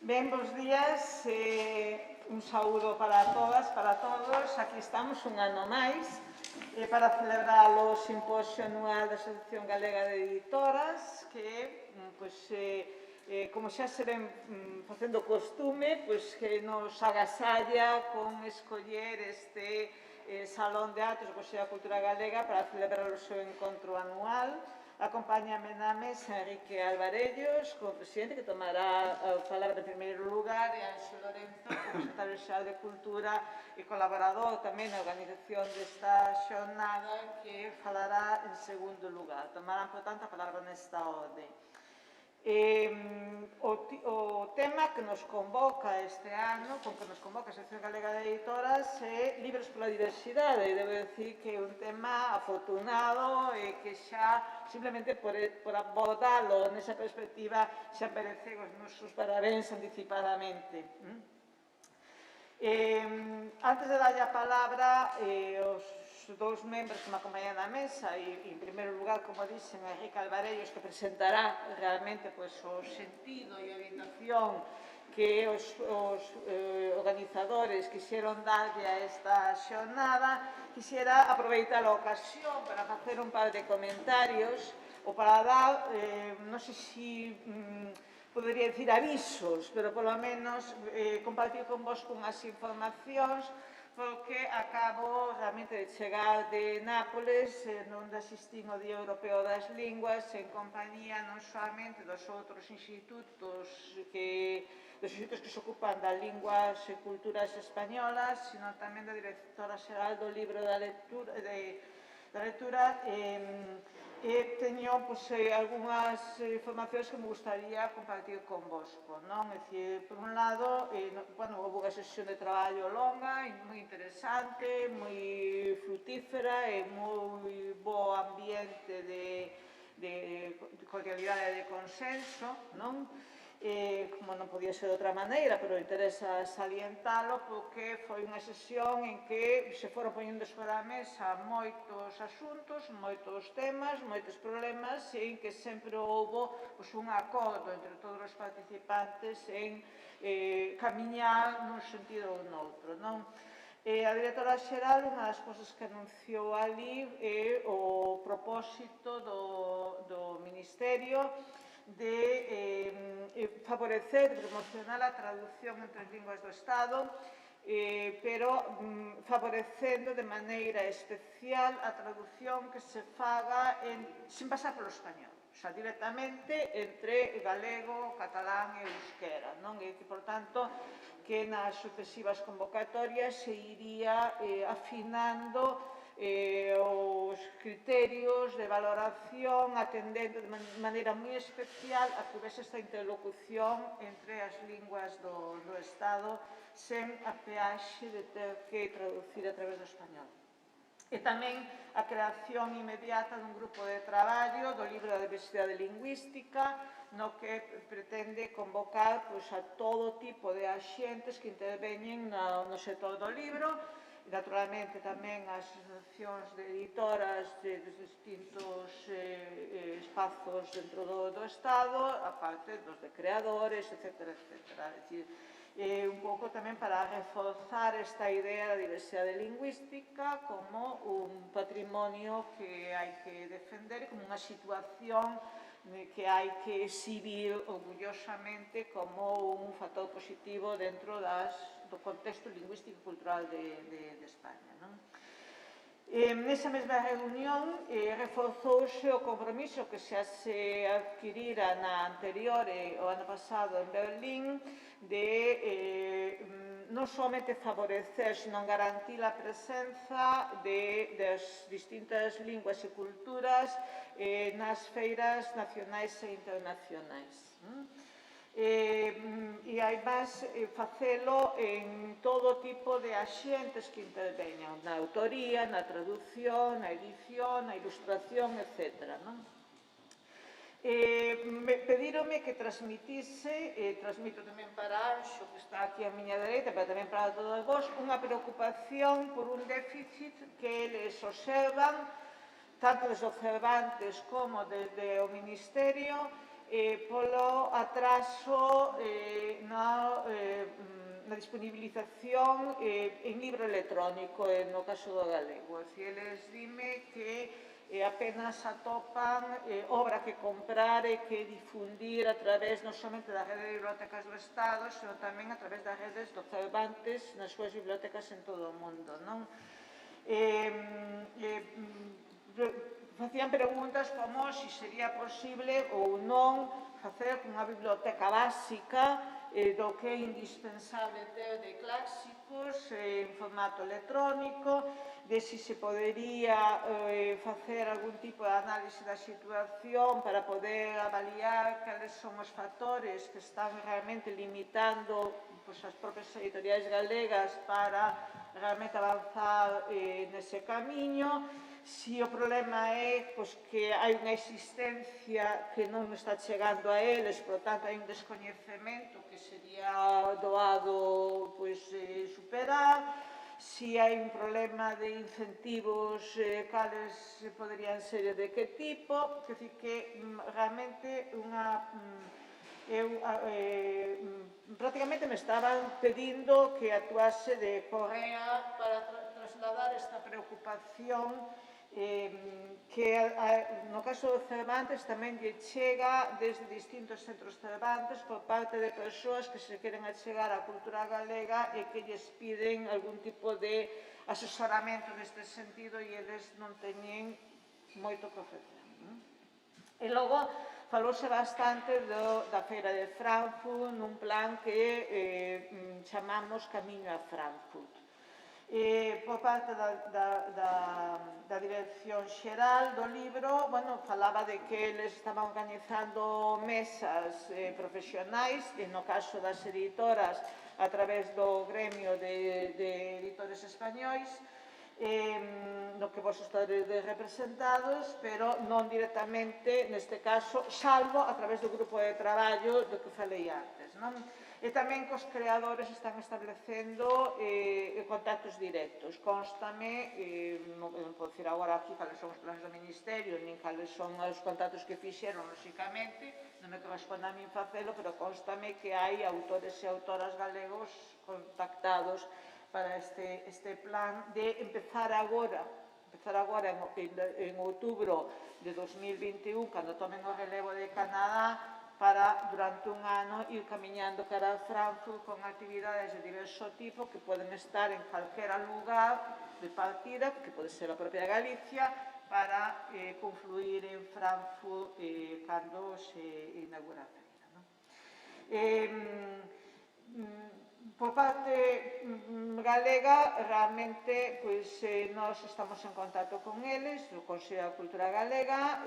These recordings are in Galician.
Ben, bons días, un saúdo para todas, para todos. Aquí estamos un ano máis para celebrar o simposio anual da Asociación Galega de Editoras, que, como xa se ven facendo costume, que nos agasalla con escoller este Salón de Actos do Consello da Cultura Galega para celebrar o seu encontro anual. Acompáñame na mesa Enrique Alvarellos, como presidente, que tomará a palabra en primeiro lugar, e Anxo Lorenzo, como secretario xeral de Cultura e colaborador tamén na organización desta xornada, que falará en segundo lugar. Tomarán, por tanto, a palabra nesta orde. O tema que nos convoca este ano, con que nos convoca a Asociación Galega de Editoras, é Libros pola Diversidade. Debo dicir que é un tema afortunado e que xa, simplemente por abordalo nesa perspectiva, xa merecen os nosos parabéns anticipadamente. Antes de darlle a palabra aos dous membros que me acompañan na mesa, e en primeiro lugar, como dixen, Enrique Alvarellos, que presentará realmente o sentido e a orientación que os organizadores quixeron darlle a esta xornada, quixera aproveitar a ocasión para facer un par de comentarios ou para dar, non sei se podería dicir avisos, pero polo menos compartir con vos unhas informacións, porque acabo realmente de chegar de Nápoles, onde asistín ao Día Europeo das Linguas, en compañía non solamente dos outros institutos que se ocupan das linguas e culturas españolas, sino tamén da directora xeral do libro da lectura, e teño algunhas informacións que me gustaría compartir con vosco, non? É dicir, por un lado, houve unha sesión de traballo longa, moi interesante, moi frutífera e moi bo ambiente de cordialidade e de consenso, non? Como non podía ser de outra maneira, pero interesa salientalo, porque foi unha sesión en que se foron poñendo sobre a mesa moitos asuntos, moitos temas, moitos problemas, e en que sempre houve un acordo entre todos os participantes en camiñar nun sentido ou noutro, non? A directora xeral, unha das cousas que anunciou ali é o propósito do Ministerio de favorecer e promocionar a traducción entre as linguas do Estado, pero favorecendo de maneira especial a traducción que se faga sin pasar polo español, xa directamente entre galego, catalán e euskera, non? E que, por tanto, que nas sucesivas convocatorias se iría afinando os criterios de valoración, atendendo de maneira moi especial a que houvese esta interlocución entre as linguas do Estado sen a peaxe de ter que traducir a través do español. E tamén a creación inmediata dun grupo de traballo do libro da diversidade lingüística, no que pretende convocar a todo tipo de axentes que interveñen no sector do libro, e naturalmente tamén as asociacións de editoras dos distintos espazos dentro do Estado, a parte dos de creadores, etc. Un pouco tamén para reforzar esta idea da diversidade lingüística como un patrimonio que hai que defender, como unha situación que hai que exhibir orgullosamente como un factor positivo dentro do contexto lingüístico e cultural de España. Nesa mesma reunión reforzouse o compromiso que xa se adquirira na anterior, o ano pasado, en Berlín, de non somente favorecer, senón garantir a presenza das distintas linguas e culturas nas feiras nacionais e internacionais. E además facelo en todo tipo de axentes que interveñan na autoría, na traducción, na edición, na ilustración, etc. Pedírome que transmitise, transmito tamén para Anxo, que está aquí a miña dereita, pero tamén para todos vos, unha preocupación por un déficit que eles observan, tanto desde o Cervantes como desde o Ministerio, polo atraso na disponibilización en libro electrónico, no caso do galego. Eles dime que apenas atopan obra que comprar e que difundir a través non somente da rede de bibliotecas do Estado, senón tamén a través das redes do Cervantes nas súas bibliotecas en todo o mundo, non? Facían preguntas como se sería posible ou non facer unha biblioteca básica do que é indispensable ter de clásicos en formato electrónico, de si se podería facer algún tipo de análise da situación para poder avaliar cales son os factores que están realmente limitando as propias editoriais galegas para realmente avanzar nese camiño. Si o problema é que hai unha existencia que non está chegando a eles, por tanto hai un descoñecemento que sería doado superar, si hai un problema de incentivos, cales poderían ser e de que tipo, que realmente prácticamente me estaban pedindo que actuase de correa para trasladar esta preocupación que no caso do Cervantes tamén lle chega desde distintos centros Cervantes por parte de persoas que se queren achegar á cultura galega e que lles piden algún tipo de asesoramento neste sentido e eles non teñen moito que ofrecer. E logo falouse bastante da Feira de Frankfurt nun plan que chamamos Camiño a Frankfurt. Por parte da Dirección Xeral do libro, falaba de que eles estaban organizando mesas profesionais, e no caso das editoras, a través do gremio de editores españois, no que vos estades representados, pero non directamente, neste caso, salvo a través do grupo de traballo do que falei antes, non? E tamén cos creadores están establecendo contactos directos. Constame, non podo dicir agora aquí cales son os planes do Ministerio, nin cales son os contactos que fixeron, lóxicamente, non me corresponde a min facelo, pero constame que hai autores e autoras galegos contactados para este plan de empezar agora en outubro de 2021, cando tomen o relevo de Canadá, para, durante un ano, ir camiñando cara a Frankfurt con actividades de diverso tipo que poden estar en calquera lugar de partida, que pode ser a propia Galicia, para confluir en Frankfurt cando se inaugura a feira. Por parte galega, realmente, nós estamos en contacto con eles, o Consello da Cultura Galega,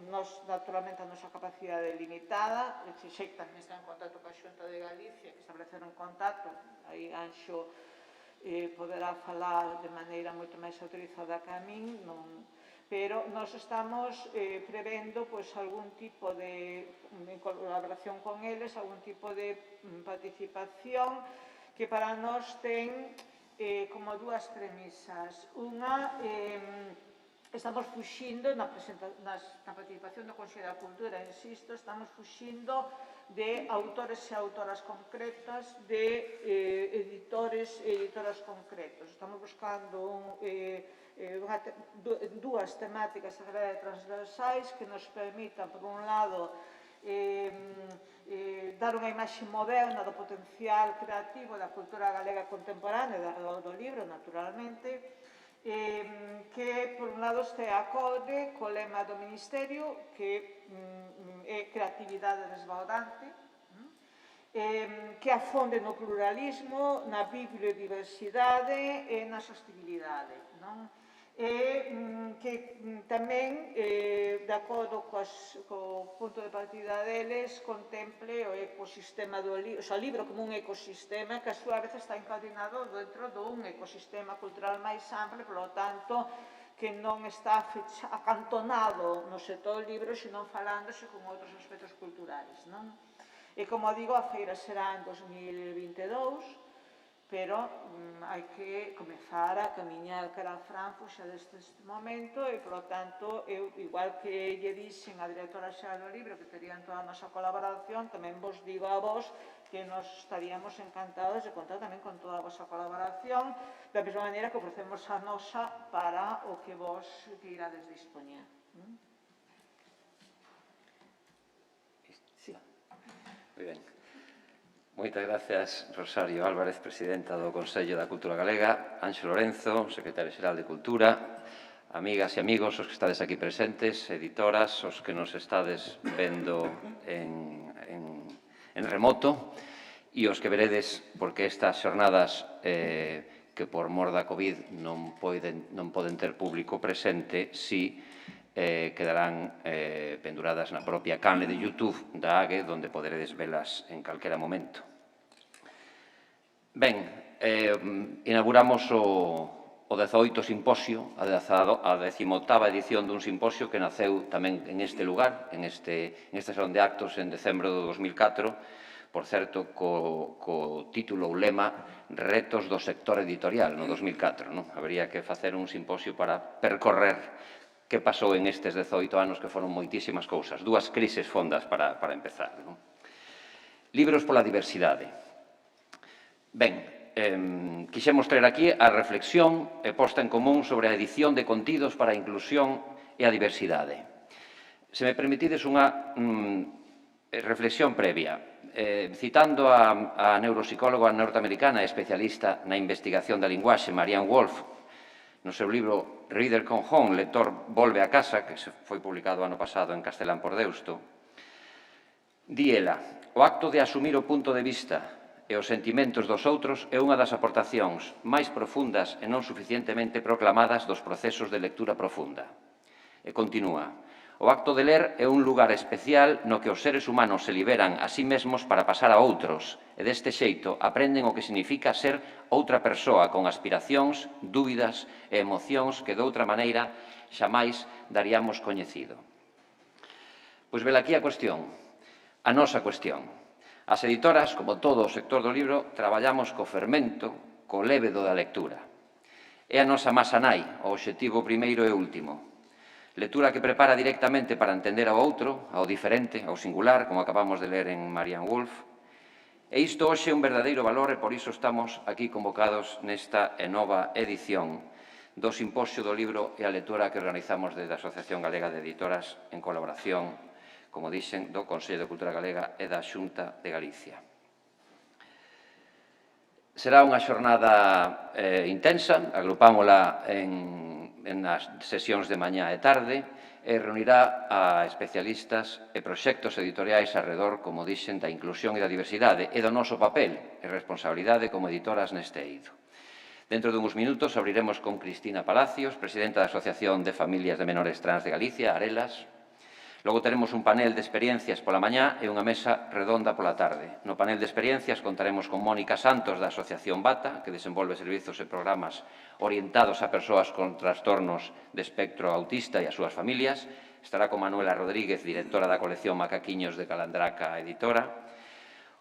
nos, naturalmente, a nosa capacidade limitada, sei que tamén está en contacto coa Xunta de Galicia, que estableceron contacto, aí Anxo poderá falar de maneira moito máis autorizada que a min, pero nós estamos prevendo algún tipo de colaboración con eles, algún tipo de participación que para nós ten como dúas premisas. Unha, estamos fuxindo na participación do Consello da Cultura, insisto, estamos fuxindo de autores e autoras concretas, de editores e editoras concretos. Estamos buscando dúas temáticas transversais que nos permitan, por un lado, dar unha imaxe moderna do potencial creativo da cultura galega contemporánea do libro, naturalmente, que, por un lado, este acorde co lema do Ministerio, que é creatividade desbordante, que afonde no pluralismo, na bibliodiversidade e na sostenibilidade, e que tamén, de acordo co punto de partida deles, contemple o ecosistema do libro, o libro como un ecosistema que a súa vez está encadenado dentro dun ecosistema cultural máis amplio, polo tanto, que non está acantonado no sector libro, senón falándose con outros aspectos culturais, non? E, como digo, a feira será en 2022, pero hai que comezar a camiñar cara a Frankfurt xa desde este momento e, por lo tanto, eu, igual que lle dixen a directora xeral do libro que terían toda a nosa colaboración, tamén vos digo a vos que nos estaríamos encantados de contar tamén con toda a vosa colaboración, da mesma maneira que ofrecemos a nosa para o que vos queirades dispoñer. Sí. Moi ben. Moitas gracias, Rosario Álvarez, presidenta do Consello da Cultura Galega, Anxo Lorenzo, secretario xeral de Cultura, amigas e amigos, os que estades aquí presentes, editoras, os que nos estades vendo en remoto, e os que veredes, porque estas xornadas que por mor da COVID non poden ter público presente, si quedarán penduradas na propia canle de YouTube da AGE, onde poderedes velas en calquera momento. Ben, inauguramos o 18º simposio, a 18ª edición dun simposio que naceu tamén en este lugar, en este salón de actos en decembro de 2004, por certo, co título ou lema Retos do sector editorial, no 2004. Habería que facer un simposio para percorrer que pasou en estes 18 anos, que foron moitísimas cousas, dúas crises fondas para empezar. Libros pola diversidade. Ben, quixemos traer aquí a reflexión e posta en común sobre a edición de contidos para a inclusión e a diversidade. Se me permitides unha reflexión previa. Citando a neuropsicóloga norteamericana especialista na investigación da linguaxe, Marianne Wolf, no seu libro Reader Come Home, Lector volve a casa, que foi publicado ano pasado en castelán por Deusto, di ela: o acto de asumir o punto de vista e os sentimentos dos outros é unha das aportacións máis profundas e non suficientemente proclamadas dos procesos de lectura profunda. E continúa: o acto de ler é un lugar especial no que os seres humanos se liberan a sí mesmos para pasar a outros e deste xeito aprenden o que significa ser outra persoa con aspiracións, dúbidas e emocións que doutra maneira xamais daríamos coñecido. Pois velaquí a cuestión, a nosa cuestión. As editoras, como todo o sector do libro, traballamos co fermento, co lévedo da lectura. É a nosa masa nai, o obxectivo primeiro e último. Lectura que prepara directamente para entender ao outro, ao diferente, ao singular, como acabamos de ler en Marianne Wolf. E isto hoxe é un verdadeiro valor e por iso estamos aquí convocados nesta nova edición do Simposio do Libro e a Lectura que organizamos desde a Asociación Galega de Editoras en colaboración, como dixen, do Consello de Cultura Galega e da Xunta de Galicia. Será unha xornada intensa, agrupámola nas sesións de mañá e tarde, e reunirá a especialistas e proxectos editoriais alrededor, como dixen, da inclusión e da diversidade e do noso papel e responsabilidade como editoras neste eido. Dentro dunhos minutos abriremos con Cristina Palacios, presidenta da Asociación de Familias de Menores Trans de Galicia, Arelas. Logo teremos un panel de experiencias pola mañá e unha mesa redonda pola tarde. No panel de experiencias contaremos con Mónica Santos da Asociación Bata, que desenvolve servizos e programas orientados a persoas con trastornos de espectro autista e as súas familias. Estará con Manuela Rodríguez, directora da colección Macaquiños de Calandraca Editora.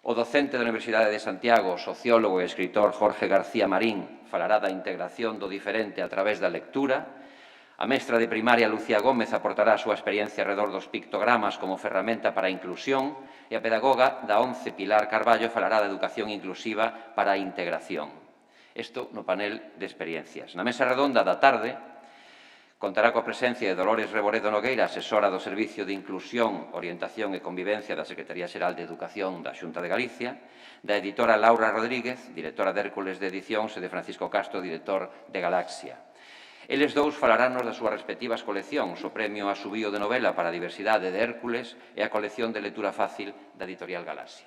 O docente da Universidade de Santiago, sociólogo e escritor Jorge García Marín, falará da integración do diferente a través da lectura. A mestra de primaria Lucía Gómez aportará a súa experiencia alrededor dos pictogramas como ferramenta para a inclusión e a pedagoga da 11 Pilar Carballo falará da educación inclusiva para a integración. Isto no panel de experiencias. Na mesa redonda da tarde contará coa presencia de Dolores Reboredo Nogueira, asesora do Servicio de Inclusión, Orientación e Convivencia da Secretaría Xeral de Educación da Xunta de Galicia, da editora Laura Rodríguez, directora de Hércules de Edicións, e de Francisco Castro, director de Galaxia. Eles dous falaránnos das súas respectivas coleccións, o Premio a Subío de Novela para a Diversidade de Hércules e a colección de lectura fácil da editorial Galaxia.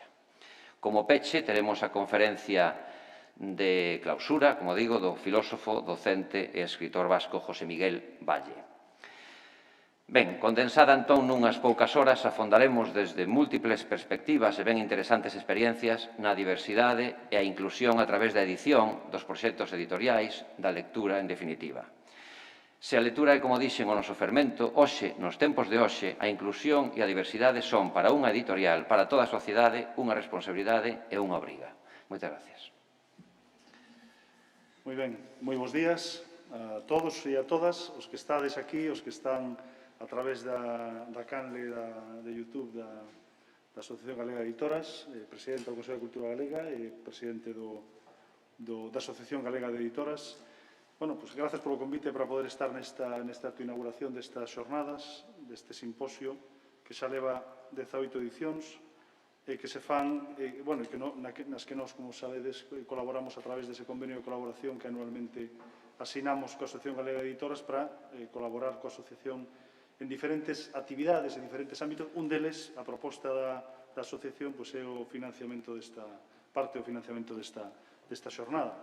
Como peche, teremos a conferencia de clausura, como digo, do filósofo, docente e escritor vasco José Miguel Valle. Ben, condensada entón nunhas poucas horas, afondaremos desde múltiples perspectivas e ben interesantes experiencias na diversidade e a inclusión a través da edición, dos proxectos editoriais, da lectura, en definitiva. Se a lectura é, como dixen, o noso fermento, hoxe, nos tempos de hoxe, a inclusión e a diversidade son, para unha editorial, para toda a sociedade, unha responsabilidade e unha obriga. Moitas gracias. Moi ben, moi bons días a todos e a todas, os que estades aquí, os que están a través da canle de YouTube da Asociación Galega de Editoras, presidente do Consello de Cultura Galega e presidente da Asociación Galega de Editoras. Bueno, pues gracias polo convite para poder estar nesta inauguración destas xornadas, deste simposio, que xa leva 18 edicións, e que se fan, nas que nós, como sabedes, colaboramos a través dese convenio de colaboración que anualmente asinamos coa Asociación Galega de Editoras para colaborar coa asociación en diferentes actividades, en diferentes ámbitos. Un deles, a proposta da asociación, é o financiamento parte do financiamento desta xornada.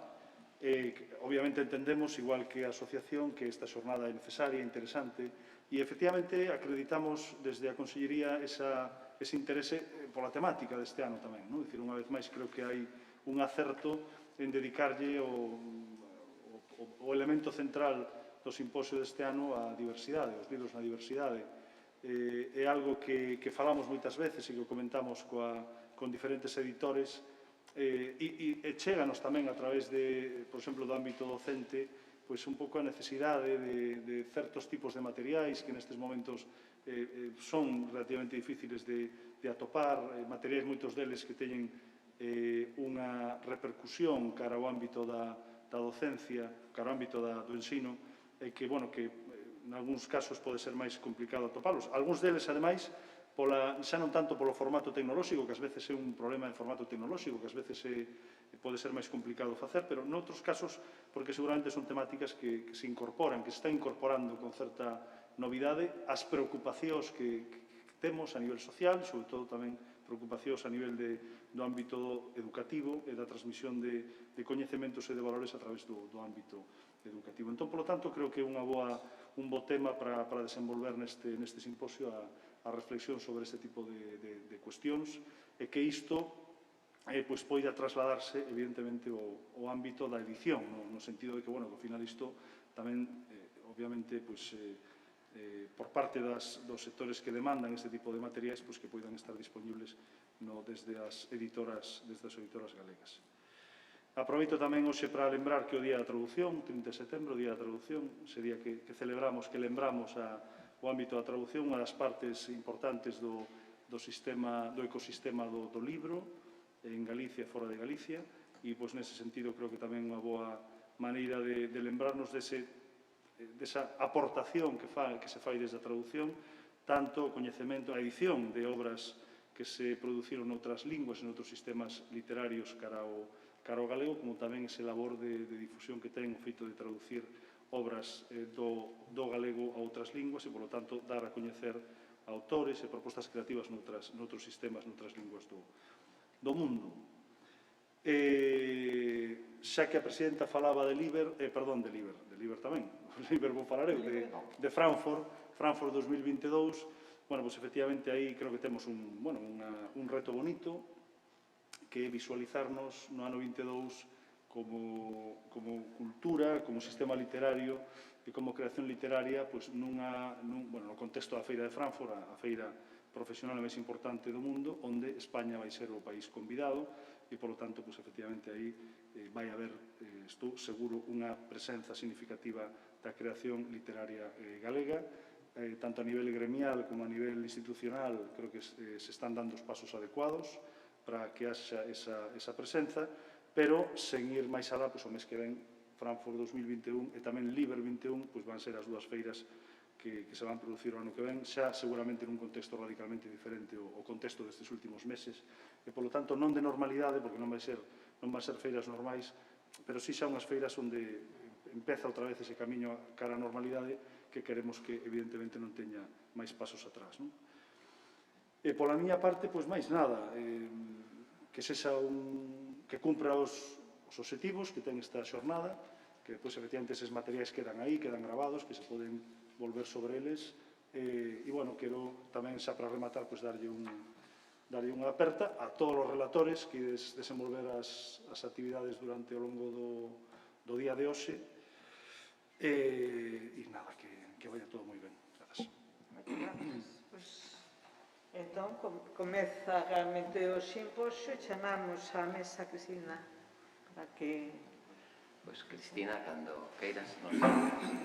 Obviamente entendemos, igual que a asociación, que esta xornada é necesaria, interesante, e efectivamente acreditamos desde a Consellería ese interese pola temática deste ano tamén. Dicir, unha vez máis, creo que hai un acerto en dedicarlle o elemento central do simposio deste ano á diversidade, os libros na diversidade. É algo que falamos moitas veces e que comentamos con diferentes editores e chéganos tamén a través por exemplo, do ámbito docente, pois un pouco a necesidade de certos tipos de materiais que nestes momentos son relativamente difíciles de atopar, materiais moitos deles que teñen unha repercusión cara ao ámbito da docencia, cara ao ámbito do ensino, e que, en algúns casos pode ser máis complicado atopalos. Algúns deles, ademais, xa non tanto polo formato tecnolóxico, que ás veces é un problema de formato tecnolóxico, que ás veces pode ser máis complicado facer, pero noutros casos, porque seguramente son temáticas que se incorporan, que se están incorporando con certa novidade ás preocupacións que temos a nivel social, sobre todo tamén preocupacións a nivel do ámbito educativo e da transmisión de coñecementos e de valores a través do ámbito educativo. Entón, polo tanto, creo que é un bo tema para desenvolver neste simposio a reflexión sobre este tipo de cuestións e que isto poida trasladarse, evidentemente, ao ámbito da edición, no sentido de que, ao final, isto tamén, obviamente, por parte dos sectores que demandan este tipo de materiais, que poidan estar disponibles desde as editoras galegas. Aproveito tamén hoxe para lembrar que o Día da Traducción, 30 de setembro, o Día da Traducción, ese día que celebramos, que lembramos o ámbito da traducción, unha das partes importantes do ecosistema do libro, en Galicia e fora de Galicia, e, nese sentido, creo que tamén unha boa maneira de lembrarnos desa aportación que se fai desde a traducción, tanto o coñecemento, a edición de obras que se produciron noutras linguas e noutros sistemas literarios cara ao galego, como tamén ese labor de difusión que ten o feito de traducir obras do galego a outras linguas e, polo tanto, dar a coñecer autores e propostas creativas noutros sistemas, noutras linguas do mundo. Xa que a presidenta falaba de Liber tamén, Liber vou falar eu, de Frankfurt 2022, efectivamente aí creo que temos un reto bonito, que é visualizarnos no ano 22 como cultura, como sistema literario e como creación literaria no contexto da Feira de Frankfurt, a feira profesional máis importante do mundo, onde España vai ser o país convidado e, polo tanto, efectivamente, aí vai haber, estou seguro, unha presenza significativa da creación literaria galega, tanto a nivel gremial como a nivel institucional. Creo que se están dando os pasos adecuados para que haxa esa presenza, pero sen ir máis alá, o mes que ven, Frankfurt 2021 e tamén Liber 21, van ser as dúas feiras que se van producir o ano que ven, xa seguramente nun contexto radicalmente diferente ao contexto destes últimos meses, e, polo tanto, non de normalidade, porque non van ser feiras normais, pero sí xa unhas feiras onde empeza outra vez ese camiño cara á normalidade que queremos que, evidentemente, non teña máis pasos atrás. E, pola miña parte, máis nada, que cumpra os obxectivos que ten esta xornada, que, efectivamente, eses materiais quedan aí, quedan gravados, que se poden volver sobre eles, e, quero tamén, xa para rematar, darlle unha aperta a todos os relatores que ides desenvolver as actividades durante o longo do día de hoxe, e nada, que vaya todo moi ben. Grazas. Entón, comeza realmente o simposio e chamamos á mesa Cristina para que Pois, Cristina, cando queiras, nos